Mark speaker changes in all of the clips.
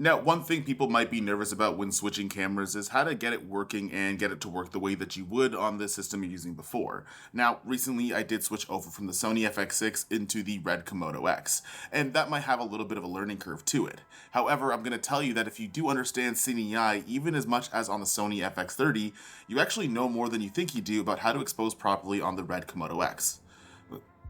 Speaker 1: Now, one thing people might be nervous about when switching cameras is how to get it working and get it to work the way that you would on the system you're using before. Now, recently I did switch over from the Sony FX6 into the Red Komodo X, and that might have a little bit of a learning curve to it. However, I'm going to tell you that if you do understand CineEye even as much as on the Sony FX30, you actually know more than you think you do about how to expose properly on the Red Komodo X.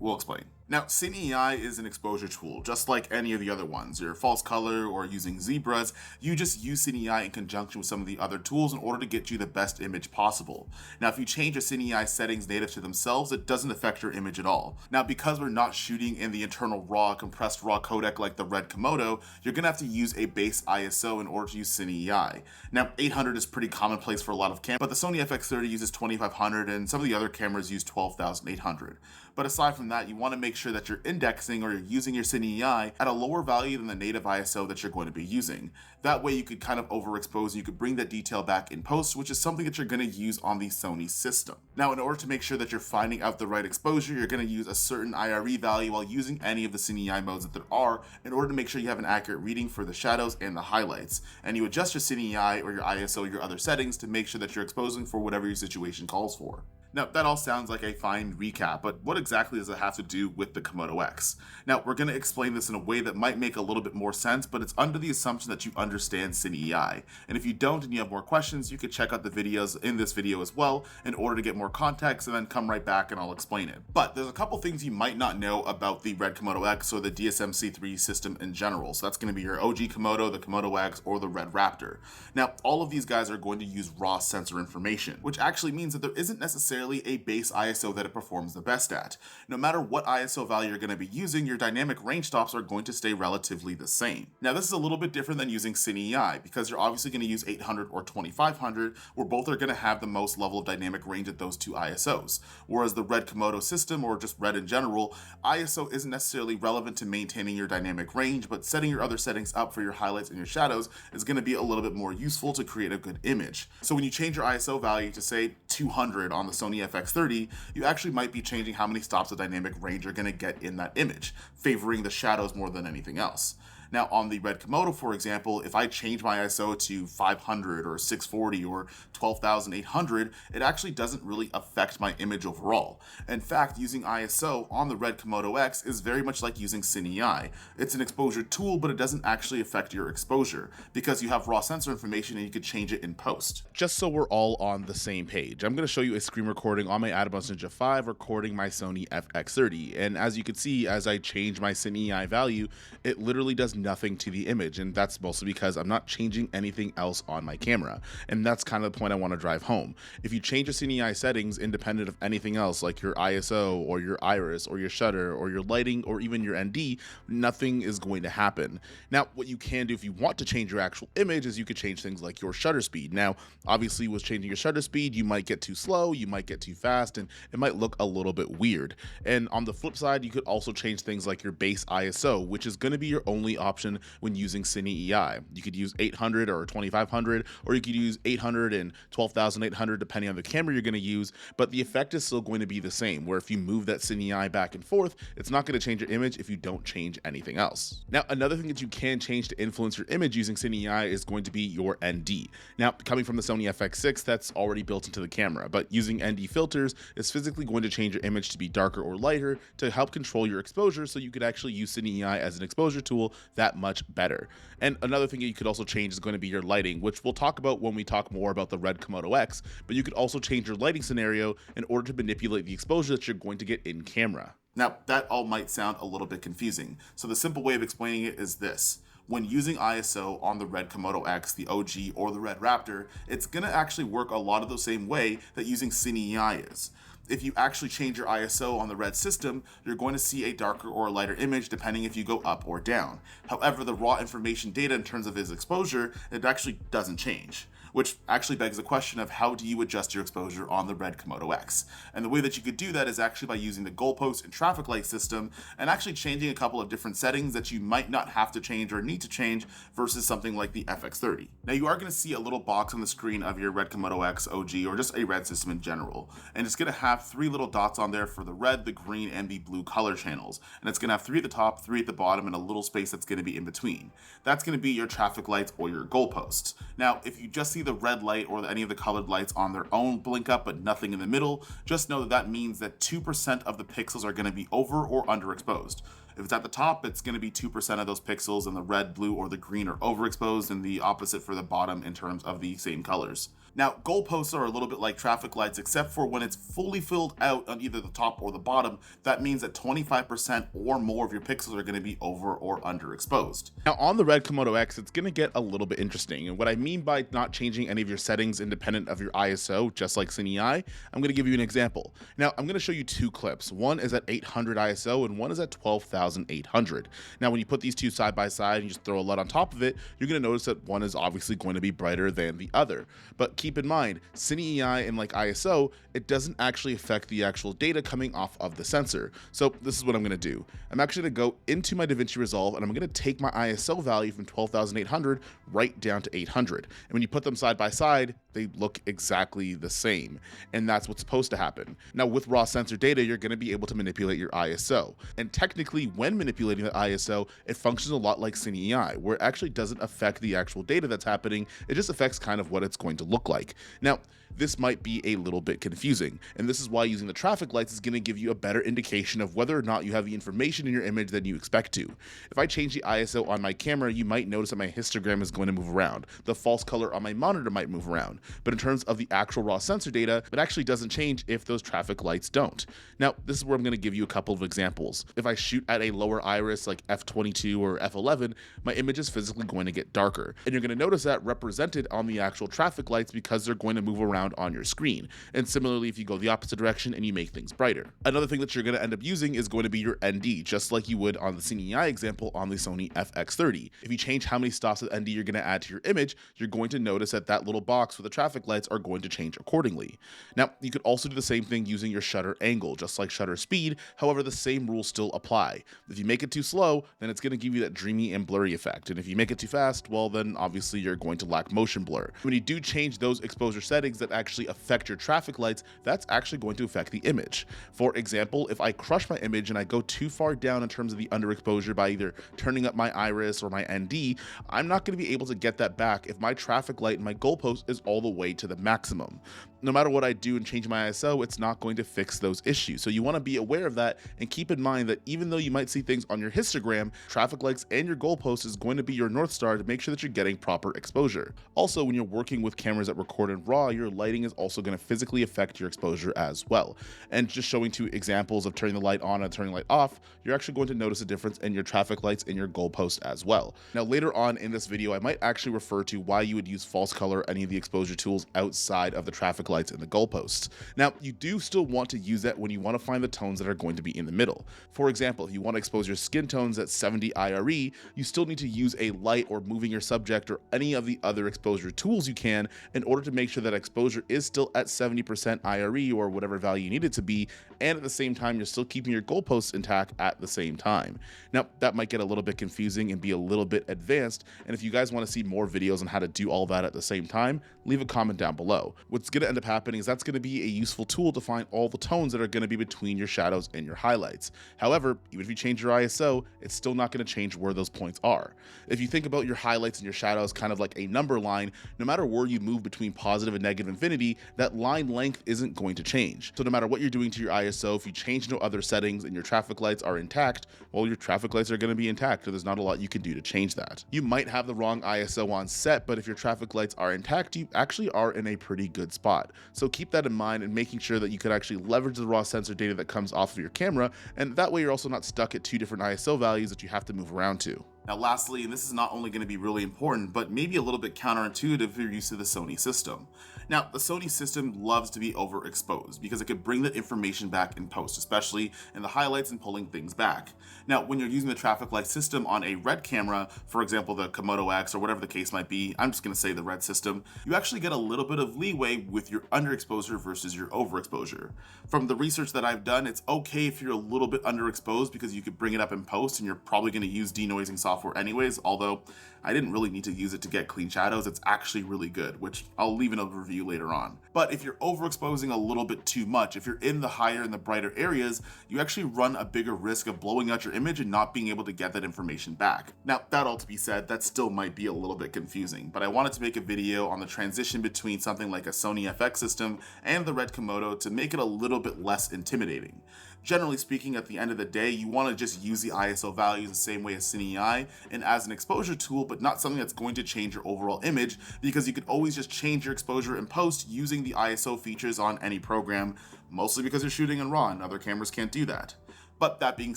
Speaker 1: We'll explain. Now, CineEye is an exposure tool, just like any of the other ones. Your false color or using zebras, you just use CineEye in conjunction with some of the other tools in order to get you the best image possible. Now, if you change your CineEye settings native to themselves, it doesn't affect your image at all. Now, because we're not shooting in the internal RAW, compressed RAW codec like the Red Komodo, you're gonna have to use a base ISO in order to use CineEye. Now, 800 is pretty commonplace for a lot of cameras, but the Sony FX30 uses 2500 and some of the other cameras use 12,800. But aside from that, you want to make sure that you're indexing or you're using your CineEye at a lower value than the native ISO that you're going to be using. That way you could kind of overexpose and you could bring that detail back in post, which is something that you're going to use on the Sony system. Now, in order to make sure that you're finding out the right exposure, you're going to use a certain IRE value while using any of the CineEye modes that there are in order to make sure you have an accurate reading for the shadows and the highlights. And you adjust your CineEye or your ISO or your other settings to make sure that you're exposing for whatever your situation calls for. Now, that all sounds like a fine recap, but what exactly does it have to do with the Komodo X? Now, we're going to explain this in a way that might make a little bit more sense, but it's under the assumption that you understand CineEye. And if you don't and you have more questions, you could check out the videos in this video as well in order to get more context and then come right back and I'll explain it. But there's a couple things you might not know about the Red Komodo X or the DSM-C3 system in general. So that's going to be your OG Komodo, the Komodo X, or the Red Raptor. Now, all of these guys are going to use raw sensor information, which actually means that there isn't necessarily a base ISO that it performs the best at. No matter what ISO value you're going to be using, your dynamic range stops are going to stay relatively the same. Now, this is a little bit different than using CineEye because you're obviously going to use 800 or 2500, where both are going to have the most level of dynamic range at those two ISOs. Whereas the Red Komodo system, or just Red in general, ISO isn't necessarily relevant to maintaining your dynamic range, but setting your other settings up for your highlights and your shadows is going to be a little bit more useful to create a good image. So when you change your ISO value to say 200 on the Sony FX30, you actually might be changing how many stops of dynamic range you're going to get in that image, favoring the shadows more than anything else. Now, on the Red Komodo, for example, if I change my ISO to 500 or 640 or 12,800, it actually doesn't really affect my image overall. In fact, using ISO on the Red Komodo X is very much like using CineEye. It's an exposure tool, but it doesn't actually affect your exposure because you have raw sensor information and you could change it in post. Just so we're all on the same page, I'm going to show you a screen recording on my Atomos Ninja 5 recording my Sony FX30. And as you can see, as I change my CineEye value, it literally does nothing to the image, and that's mostly because I'm not changing anything else on my camera, and that's kind of the point I want to drive home. If you change your CineEye settings independent of anything else like your ISO or your iris or your shutter or your lighting or even your ND, nothing is going to happen. Now, what you can do if you want to change your actual image is you could change things like your shutter speed. Now, obviously with changing your shutter speed, you might get too slow, you might get too fast, and it might look a little bit weird. And on the flip side, you could also change things like your base ISO, which is going to be your only option when using CineEye. You could use 800 or 2500, or you could use 800 and 12,800 depending on the camera you're going to use, but the effect is still going to be the same, where if you move that CineEye back and forth, it's not going to change your image if you don't change anything else. Now, another thing that you can change to influence your image using CineEye is going to be your ND. Now, coming from the Sony FX6, that's already built into the camera, but using ND filters is physically going to change your image to be darker or lighter to help control your exposure, so you could actually use CineEye as an exposure tool that much better. And another thing you could also change is going to be your lighting, which we'll talk about when we talk more about the Red Komodo X, but you could also change your lighting scenario in order to manipulate the exposure that you're going to get in camera. Now, that all might sound a little bit confusing, so the simple way of explaining it is this. When using ISO on the Red Komodo X, the OG, or the Red Raptor, it's going to actually work a lot of the same way that using CineEye is. If you actually change your ISO on the Red system, you're going to see a darker or a lighter image depending if you go up or down. However, the raw information data in terms of its exposure, it actually doesn't change. Which actually begs the question of how do you adjust your exposure on the Red Komodo X? And the way that you could do that is actually by using the goalpost and traffic light system and actually changing a couple of different settings that you might not have to change or need to change versus something like the FX30. Now, you are going to see a little box on the screen of your Red Komodo X OG or just a Red system in general, and it's going to have have 3 little dots on there for the red, the green, and the blue color channels. And it's going to have 3 at the top, 3 at the bottom, and a little space that's going to be in between. That's going to be your traffic lights or your goalposts. Now, if you just see the red light or any of the colored lights on their own blink up but nothing in the middle, just know that that means that 2% of the pixels are going to be over or underexposed. If it's at the top, it's going to be 2% of those pixels, and the red, blue, or the green are overexposed, and the opposite for the bottom in terms of the same colors. Now, goalposts are a little bit like traffic lights, except for when it's fully filled out on either the top or the bottom, that means that 25% or more of your pixels are going to be over or underexposed. Now, on the red Komodo X, it's going to get a little bit interesting, and what I mean by not changing any of your settings independent of your ISO, just like Cine, I'm going to give you an example. Now, I'm going to show you 2 clips. One is at 800 ISO, and one is at 12,800. Now, when you put these two side by side and you just throw a LUT on top of it, you're going to notice that one is obviously going to be brighter than the other. But keep in mind, Cine and like ISO, it doesn't actually affect the actual data coming off of the sensor. So this is what I'm going to do. I'm actually going to go into my DaVinci Resolve, and I'm going to take my ISO value from 12,800 right down to 800. And when you put them side by side, they look exactly the same. And that's what's supposed to happen. Now, with raw sensor data, you're going to be able to manipulate your ISO. And technically, when manipulating the ISO, it functions a lot like Cine, where it actually doesn't affect the actual data that's happening. It just affects kind of what it's going to look like. Now, this might be a little bit confusing, and this is why using the traffic lights is going to give you a better indication of whether or not you have the information in your image than you expect to. If I change the ISO on my camera, you might notice that my histogram is going to move around. The false color on my monitor might move around, but in terms of the actual raw sensor data, it actually doesn't change if those traffic lights don't. Now, this is where I'm going to give you a couple of examples. If I shoot at a lower iris like f22 or f11, my image is physically going to get darker, and you're going to notice that represented on the actual traffic lights because they're going to move around on your screen. And similarly, if you go the opposite direction and you make things brighter. Another thing that you're going to end up using is going to be your ND, just like you would on the Cine example on the Sony FX30. If you change how many stops of ND you're going to add to your image, you're going to notice that that little box with the traffic lights are going to change accordingly. Now, you could also do the same thing using your shutter angle, just like shutter speed. However, the same rules still apply. If you make it too slow, then it's going to give you that dreamy and blurry effect. And if you make it too fast, well, then obviously you're going to lack motion blur. When you do change those exposure settings that actually affect your traffic lights, that's actually going to affect the image. For example, if I crush my image and I go too far down in terms of the underexposure by either turning up my iris or my ND, I'm not going to be able to get that back if my traffic light and my goalpost is all the way to the maximum. No matter what I do and change my ISO, it's not going to fix those issues. So you want to be aware of that and keep in mind that even though you might see things on your histogram, traffic lights and your goalpost is going to be your North Star to make sure that you're getting proper exposure. Also, when you're working with cameras that record in RAW, your lighting is also going to physically affect your exposure as well. And just showing 2 examples of turning the light on and turning the light off, you're actually going to notice a difference in your traffic lights and your goalpost as well. Now, later on in this video, I might actually refer to why you would use false color or any of the exposure tools outside of the traffic lights and the goalposts. Now, you do still want to use that when you want to find the tones that are going to be in the middle. For example, if you want to expose your skin tones at 70 IRE, you still need to use a light or moving your subject or any of the other exposure tools you can in order to make sure that exposure is still at 70% IRE or whatever value you need it to be, and at the same time you're still keeping your goalposts intact at the same time. Now, that might get a little bit confusing and be a little bit advanced, and if you guys want to see more videos on how to do all that at the same time, leave a comment down below. What's going to end up happening is that's going to be a useful tool to find all the tones that are going to be between your shadows and your highlights. However, even if you change your ISO, it's still not going to change where those points are. If you think about your highlights and your shadows kind of like a number line, no matter where you move between positive and negative infinity, that line length isn't going to change. So no matter what you're doing to your ISO, if you change no other settings and your traffic lights are intact, well, your traffic lights are going to be intact, so there's not a lot you can do to change that. You might have the wrong ISO on set, but if your traffic lights are intact, you actually are in a pretty good spot. So keep that in mind and making sure that you can actually leverage the raw sensor data that comes off of your camera, and that way you're also not stuck at 2 different ISO values that you have to move around to. Now lastly, and this is not only going to be really important, but maybe a little bit counterintuitive if you're used to the Sony system. Now, the Sony system loves to be overexposed because it could bring that information back in post, especially in the highlights and pulling things back. Now, when you're using the traffic light system on a red camera, for example, the Komodo X or whatever the case might be, I'm just going to say the red system, you actually get a little bit of leeway with your underexposure versus your overexposure. From the research that I've done, it's okay if you're a little bit underexposed because you could bring it up in post and you're probably going to use denoising software software anyways, although I didn't really need to use it to get clean shadows. It's actually really good, which I'll leave in a review later on. But if you're overexposing a little bit too much, if you're in the higher and the brighter areas, you actually run a bigger risk of blowing out your image and not being able to get that information back. Now, that all to be said, that still might be a little bit confusing, but I wanted to make a video on the transition between something like a Sony FX system and the Red Komodo to make it a little bit less intimidating. Generally speaking, at the end of the day, you want to just use the ISO values the same way as CineEye and as an exposure tool, but not something that's going to change your overall image, because you could always just change your exposure in post using the ISO features on any program, mostly because you're shooting in RAW and other cameras can't do that. But that being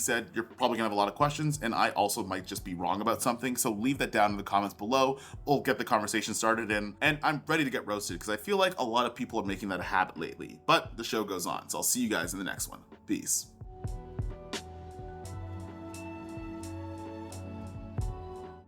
Speaker 1: said, you're probably gonna have a lot of questions, and I also might just be wrong about something, so leave that down in the comments below. We'll get the conversation started, and I'm ready to get roasted, because I feel like a lot of people are making that a habit lately. But the show goes on, so I'll see you guys in the next one. Peace.